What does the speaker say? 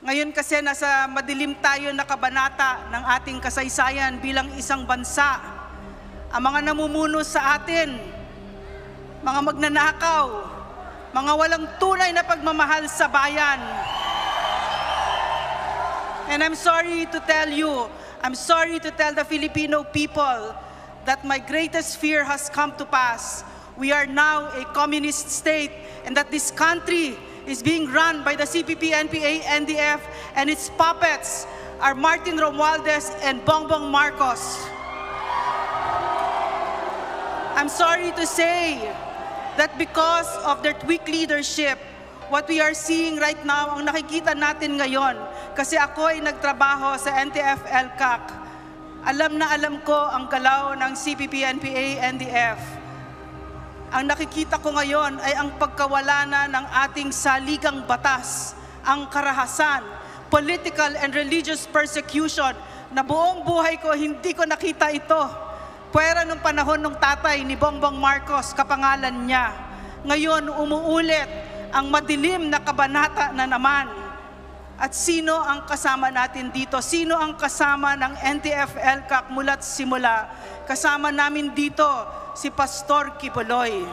Ngayon kasi nasa madilim tayo na kabanata ng ating kasaysayan bilang isang bansa. Ang mga namumuno sa atin, mga magnanakaw, mga walang tunay na pagmamahal sa bayan. And I'm sorry to tell you, I'm sorry to tell the Filipino people that my greatest fear has come to pass. We are now a communist state, and that this country is being run by the CPP, NPA, NDF, and its puppets are Martin Romualdez and Bongbong Marcos. I'm sorry to say that because of their weak leadership, what we are seeing right now, ang nakikita natin ngayon, kasi ako ay nagtrabaho sa NTF-ELCAC, alam na alam ko ang galaw ng CPP, NPA, NDF. Ang nakikita ko ngayon ay ang pagkawala na ng ating saligang batas, ang karahasan, political and religious persecution, na buong buhay ko hindi ko nakita ito. Pwera nung panahon ng tatay ni Bongbong Marcos, kapangalan niya. Ngayon umuulit ang madilim na kabanata na naman. At sino ang kasama natin dito? Sino ang kasama ng NTF-ELCAC mula't simula? Kasama namin dito si Pastor Kibuloy.